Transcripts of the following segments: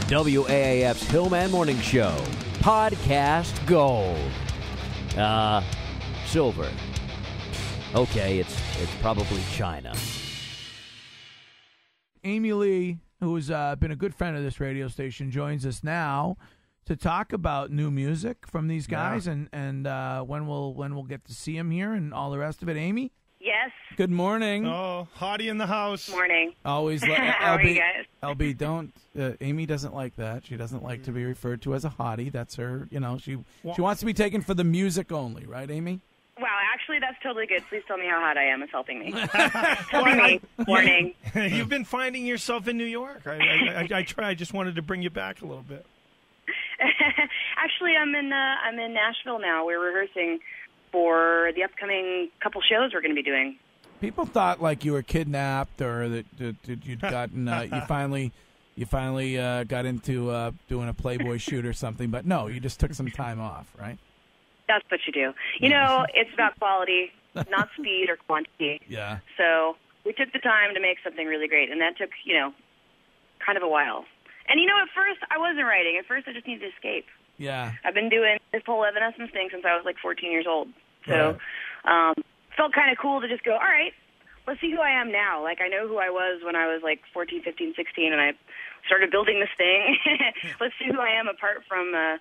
WAAF's Hillman Morning Show. Podcast Gold. Silver. Okay, it's probably China. Amy Lee, who's been a good friend of this radio station, joins us now to talk about new music from these guys and when we'll get to see them here and all the rest of it. Amy? Yes. Good morning. Oh, hottie in the house. Morning. Always. How are you guys? LB, don't. Amy doesn't like that. She doesn't like to be referred to as a hottie. That's her. You know, she wants to be taken for the music only, right, Amy? Wow, actually, that's totally good. Please tell me how hot I am. It's helping me. Helping me. Morning. You've been finding yourself in New York. I try. I just wanted to bring you back a little bit. Actually, I'm in Nashville now. We're rehearsing for the upcoming couple shows we're going to be doing. People thought like you were kidnapped or that you'd gotten you finally got into doing a Playboy shoot or something, but no, you just took some time off, right? That's what you do. You know, it's about quality, not speed or quantity. Yeah. So we took the time to make something really great, and that took, kind of a while. And, at first I wasn't writing. At first I just needed to escape. Yeah. I've been doing this whole Evanescence thing since I was like 14 years old. So felt kind of cool to just go, all right, let's see who I am now. Like, I know who I was when I was like 14, 15, 16, and I started building this thing. Let's see who I am apart from, the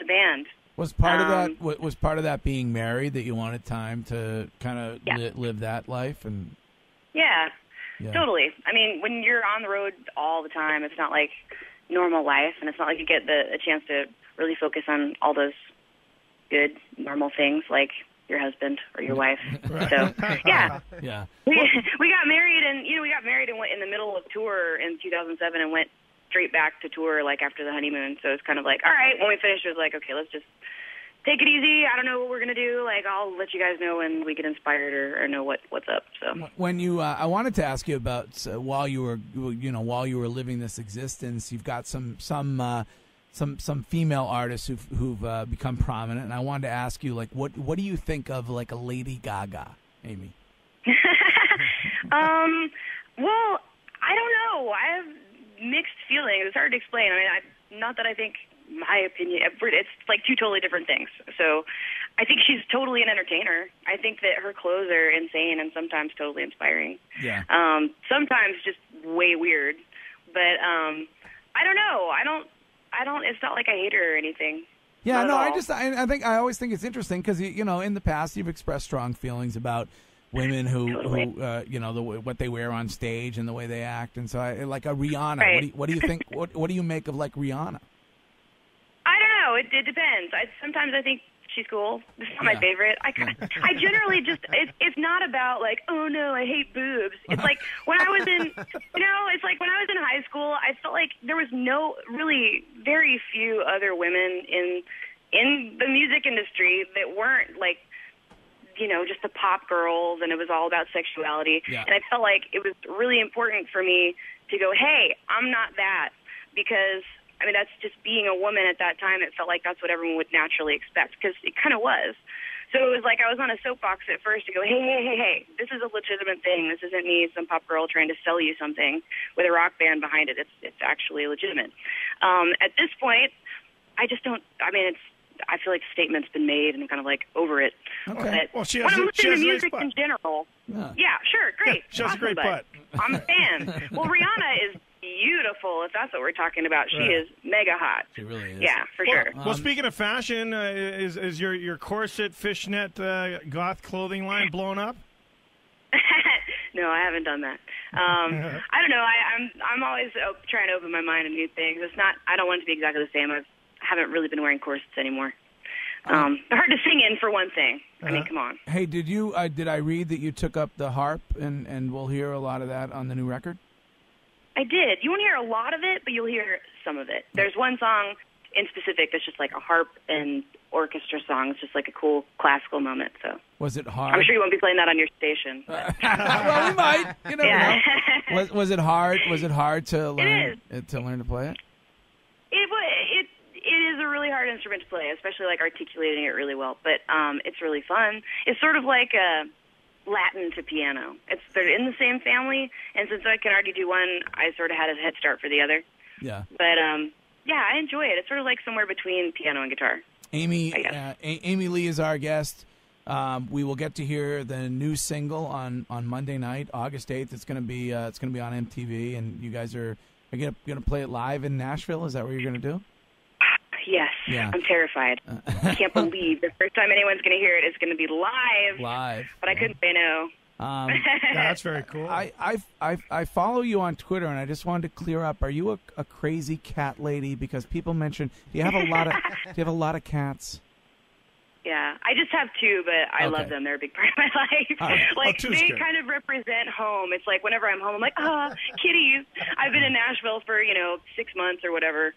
band. Was part of that being married, that you wanted time to kind of live that life? And yeah, totally. I mean, when you're on the road all the time, it's not like normal life, and it's not like you get a chance to really focus on all those good, normal things like your husband or your wife. So, yeah. We got married, and, and went in the middle of tour in 2007 and went straight back to tour, like, after the honeymoon. So it's kind of like, all right, when we finished, it was like, okay, let's just take it easy. I don't know what we're going to do. Like, I'll let you guys know when we get inspired or know what's up. So when you, I wanted to ask you about while you were living this existence, you've got some female artists who've become prominent, and I wanted to ask you, like, what do you think of like a Lady Gaga, Amy? Well, I don't know. I have mixed feelings. It's hard to explain. I mean, not that I think my opinion, it's like two totally different things. So I think she's totally an entertainer. I think that her clothes are insane and sometimes totally inspiring. Yeah. Sometimes just way weird. But I don't know. It's not like I hate her or anything. Yeah, no, I always think it's interesting because, in the past you've expressed strong feelings about women who what they wear on stage and the way they act, and so like a Rihanna. Right. What do you think? What do you make of like Rihanna? I don't know. It depends. Sometimes I think she's cool. This is not my favorite. I generally just it's not about like, oh no, I hate boobs. It's like when I was in it's like when I was in high school, I felt like there was very few other women in the music industry that weren't like, just the pop girls, and it was all about sexuality. Yeah. And I felt like it was really important for me to go, hey, I'm not that, because, I mean, that's just being a woman at that time. It felt like that's what everyone would naturally expect, because it kind of was. So it was like I was on a soapbox at first to go, hey, this is a legitimate thing. This isn't me, some pop girl trying to sell you something with a rock band behind it. It's actually legitimate. At this point, I just don't, I mean, I feel like the statement's been made, and I'm kind of like over it. Okay. But when I'm listening to music in general, sure, great. She has a great butt. I'm a fan. Well, Rihanna is beautiful, if that's what we're talking about. She is mega hot. She really is. Yeah, for sure. Well, speaking of fashion, is your corset fishnet goth clothing line blown up? No, I haven't done that. I don't know. I'm always trying to open my mind to new things. It's not. I don't want it to be exactly the same. I haven't really been wearing corsets anymore. They're hard to sing in, for one thing. I mean, come on. Hey, did I read that you took up the harp, and we'll hear a lot of that on the new record? I did. You won't hear a lot of it, but you'll hear some of it. There's one song in specific that's just like a harp and orchestra song. It's just like a cool classical moment. So was it hard? I'm sure you won't be playing that on your station. Well, we might. You never know. Was it hard? Was it hard to learn to play it? It is a really hard instrument to play, especially like articulating it really well. But it's really fun. It's sort of like Latin to piano. They're in the same family, and since I can already do one, I sort of had a head start for the other. Yeah. But yeah, I enjoy it. It's sort of like somewhere between piano and guitar. Amy Lee is our guest. We will get to hear the new single on Monday night, August 8th. It's going to be on MTV, and you guys are going to play it live in Nashville. Is that what you're going to do? Yes. Yeah. I'm terrified. I can't believe the first time anyone's going to hear it is going to be live. Live. But I couldn't say no. That's very cool. I follow you on Twitter, and I just wanted to clear up. Are you a crazy cat lady? Because people mention, do you have a lot of cats? Yeah, I just have two, but I love them. They're a big part of my life. Like, they kind of represent home. It's like whenever I'm home, I'm like, kitties. I've been in Nashville for, 6 months or whatever,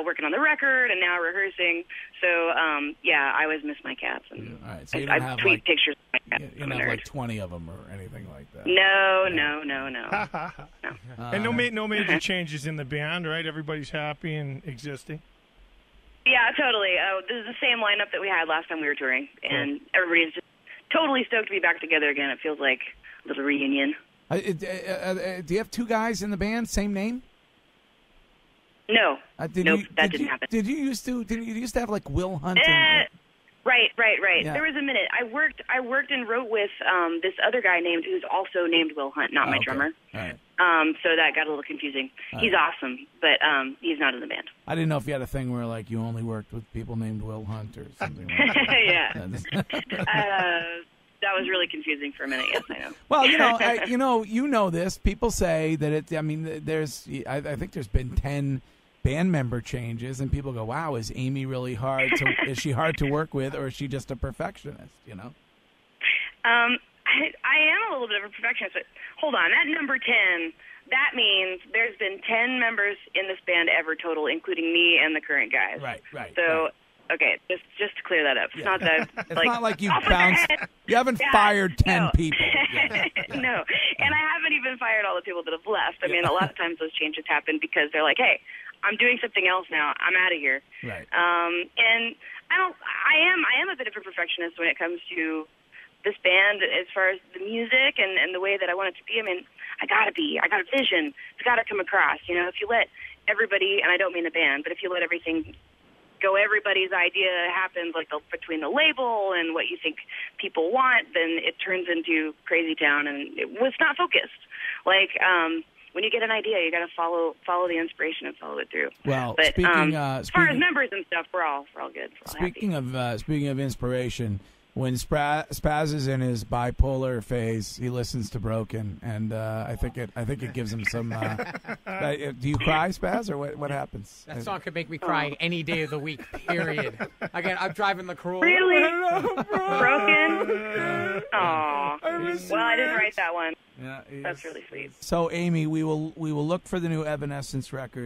working on the record and now rehearsing. So, yeah, I always miss my cats. And all right, so you I don't have tweet pictures of my cats. You don't have like 20 of them or anything like that. No. And no major changes in the band, right? Everybody's happy and existing. Yeah, totally. This is the same lineup that we had last time we were touring, and everybody's just totally stoked to be back together again. It feels like a little reunion. Do you have two guys in the band, same name? No, nope, that didn't happen. Did you used to have like Will Hunt? Right. Yeah. There was a minute. I worked and wrote with this other guy who's also named Will Hunt, not my drummer. All right. So that got a little confusing. He's awesome, but he's not in the band. I didn't know if you had a thing where like you only worked with people named Will Hunt or something like that. Yeah. That was really confusing for a minute. Yes, I know. Well, you know this. People say that it. I mean, I think there's been 10 band member changes, and people go, "Wow, is Amy really hard? Is she hard to work with, or is she just a perfectionist?" I am a little bit of a perfectionist, but hold on. That number 10, that means there's been 10 members in this band ever total, including me and the current guys. Right. So, okay, just to clear that up. It's not that it's not like you bounced. You haven't fired 10 people. No, and I haven't even fired all the people that have left. I mean, a lot of times those changes happen because they're like, "Hey, I'm doing something else now. I'm out of here." Right. And I am a bit of a perfectionist when it comes to this band as far as the music and the way that I want it to be. I mean, I got a vision. It's got to come across. If you let everybody, and I don't mean the band, but if you let everything go, everybody's idea happens like between the label and what you think people want, then it turns into crazy town, and it was not focused. Like, when you get an idea, you got to follow the inspiration and follow it through. Well, but as far as members and stuff, we're all good. Speaking of inspiration, when Spaz is in his bipolar phase, he listens to Broken, and I think it gives him some. Do you cry, Spaz, or what happens? That song could make me cry any day of the week. Period. Again, I'm driving the Corolla. Really? Broken? Aw. Well, I didn't write that one. Yeah, that's really sweet. So, Amy, we will look for the new Evanescence record.